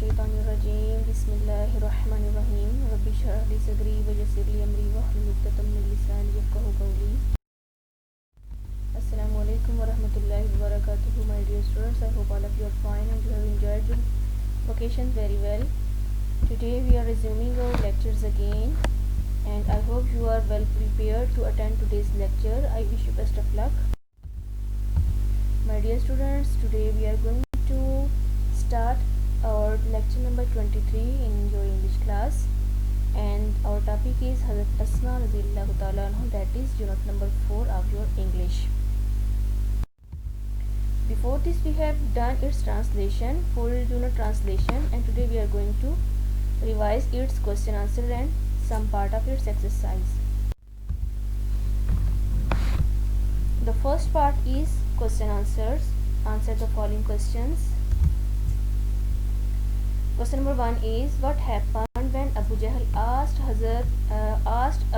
मिनश्शैतानिर्रजीम बिस्मिल्लाहिर्रहमानिर्रहीम रब्बि इश्रह ली सदरी वयस्सिर ली अमरी वहलुल उक़दतम मिन लिसानी यफ़क़हू क़ौली। Assalamu alaikum wa rahmatullahi wa barakatuh, my dear students. I hope all of you are fine and you have enjoyed your vacations very well. Today we are resuming our lectures again, and I hope you are well prepared to attend today's lecture. I wish you best of luck. My dear students, today we are going to start our lecture number 23 in your English class, and our topic is Hazrat Asma Radhiyallahu Ta'ala Anha, that is unit number 4 of your English. Before this we have done its translation, full unit translation, and today we are going to revise its question answer and some part of its exercise. The first part is question answers. Answer the following questions. Question number 1 is, what happened when Abu Jahl asked Hazrat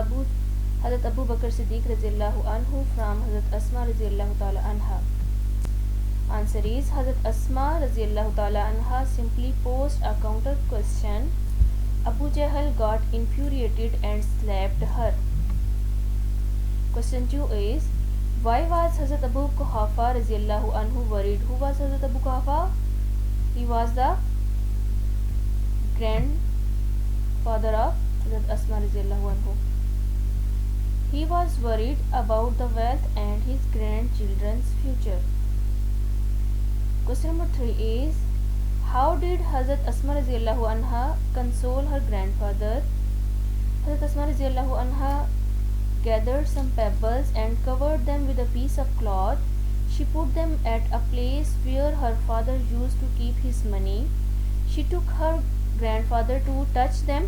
Abu Bakr Siddiq radhiyallahu anhu from Hazrat Asma radhiyallahu ta'ala anha? Answer is, Hazrat Asma radhiyallahu ta'ala anha simply posed a counter question. Abu Jahl got infuriated and slapped her. Question 2 is, why was Hazrat Abu Quhafa radhiyallahu anhu worried? Who was Hazrat Abu Quhafa? He was the grandfather of Hazrat Asma radhiyallahu anhu. He was worried about the wealth and his grandchildren's future. Question number 3 is, how did Hazrat Asma radhiyallahu anha console her grandfather? Hazrat Asma radhiyallahu anha gathered some pebbles and covered them with a piece of cloth. She put them at a place where her father used to keep his money. She took her grandfather to touch them.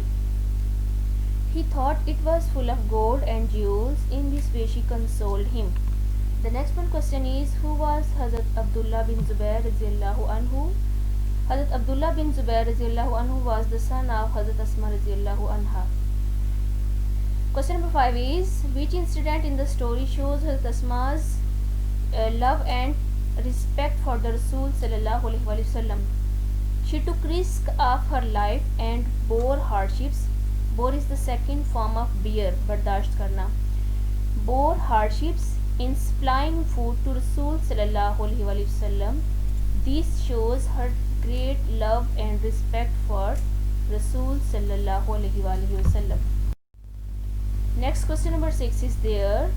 He thought it was full of gold and jewels. In this way she consoled him. The next one question is, who was Hazrat Abdullah bin Zubair radhiyallahu anhu? Hazrat Abdullah bin Zubair radhiyallahu anhu was the son of Hazrat Asma radhiyallahu anha. Question number 5 is, which incident in the story shows Hazrat Asma's love and respect for the Rasul sallallahu alaihi wasallam? She took risk of her life and bore hardships. Bore is the second form of bear, bardasht karna. Bore hardships in supplying food to Rasul sallallahu alaihi wasallam. This shows her great love and respect for Rasul sallallahu alaihi wasallam. Next question number 6 is there.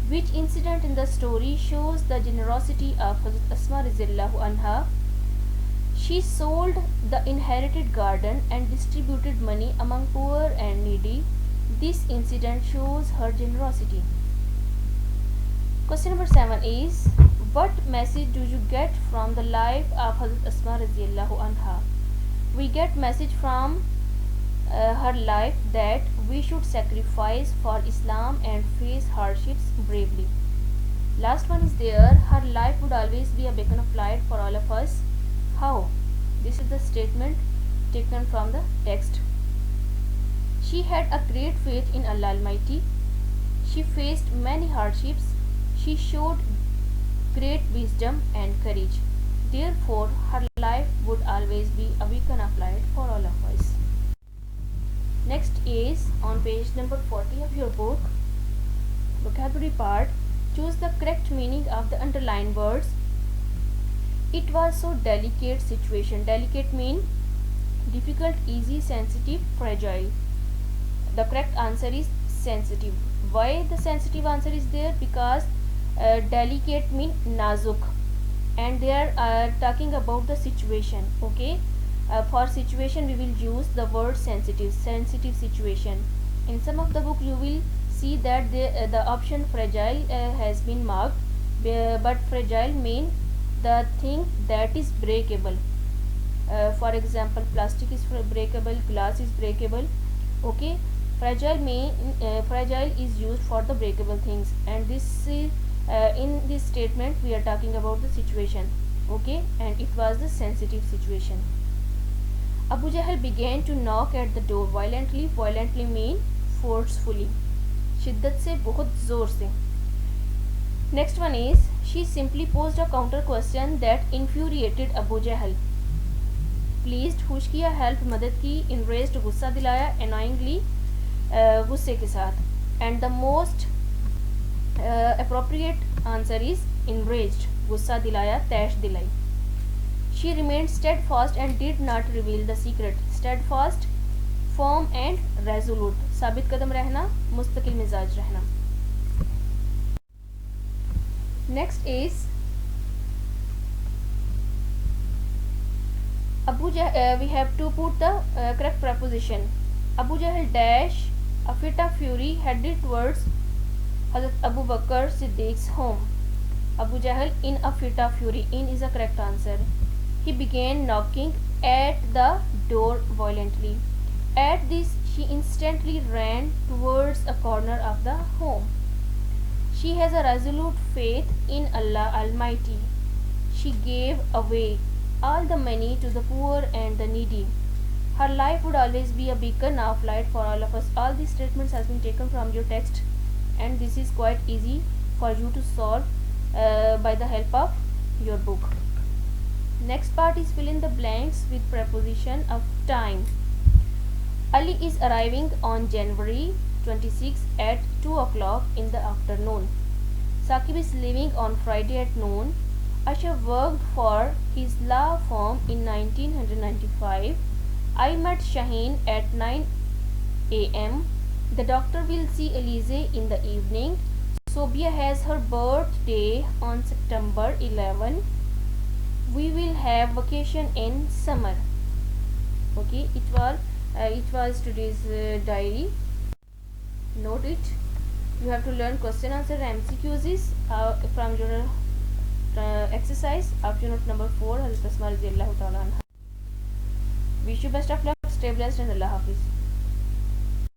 Which incident in the story shows the generosity of Hazrat Asma radhiyallahu anha? She sold the inherited garden and distributed money among poor and needy. This incident shows her generosity. Question number 7 is, what message do you get from the life of Hazrat Asma radhiyallahu anha? We get message from her life that we should sacrifice for Islam and face hardships bravely. Last one is there, her life would always be a beacon of light for all of us. How? This is the statement taken from the text. She had a great faith in Allah Almighty. She faced many hardships. She showed great wisdom and courage. Therefore, her life would always be a beacon of light for all of us. Next is on page number 40 of your book, vocabulary part. Choose the correct meaning of the underlined words. It was so delicate situation. Delicate mean difficult, easy, sensitive, fragile. The correct answer is sensitive. Why the sensitive answer is there? Because delicate mean nazuk, and they are talking about the situation. Okay, for situation we will use the word sensitive situation. In some of the book you will see that the option fragile has been marked, but fragile mean the thing that is breakable. For example, plastic is breakable, glass is breakable. Okay, fragile is used for the breakable things, and this is in this statement we are talking about the situation. Okay, and it was the sensitive situation. Abu Jahl began to knock at the door violently. Violently mean forcefully, शिद्दत से, बहुत ज़ोर से. Next one is, she simply posed a counter question that infuriated Abu Jahl. Pleased खुश किया, help मदद की, इनरेज्ड गुस्सा दिलाया, एनोइंगली गुस्से के साथ। And the most appropriate answer is enraged, गुस्सा दिलाया, तैश दिलाई। She remained steadfast and did not reveal the secret. Steadfast, firm and resolute, साबित कदम रहना, मुस्तकिल मिजाज रहना। Next is Abu Jahl. We have to put the correct preposition. Abu Jahl dash a fit of fury headed towards Hazrat Abu Bakr Siddiq's home. Abu Jahl in a fit of fury. In is the correct answer. He began knocking at the door violently. At this, she instantly ran towards a corner of the home. She has a resolute faith in Allah Almighty. She gave away all the money to the poor and the needy. Her life would always be a beacon of light for all of us. All these statements has been taken from your text, and this is quite easy for you to solve by the help of your book. Next part is fill in the blanks with preposition of time. Ali is arriving on January 26 at 2 o'clock in the afternoon. Saqib is leaving on Friday at noon. Ashraf worked for his law firm in 1995. I met Shaheen at 9 a.m. The doctor will see Elise in the evening. Sobia has her birthday on September 11. We will have vacation in summer. Okay, it was today's diary. Note it. You have to learn question answer MCQs from your exercise option note number 4. Hazrat Asma Radhiyallahu Ta'ala Anha. Wish you best of luck, stay blessed, and Allah Hafiz.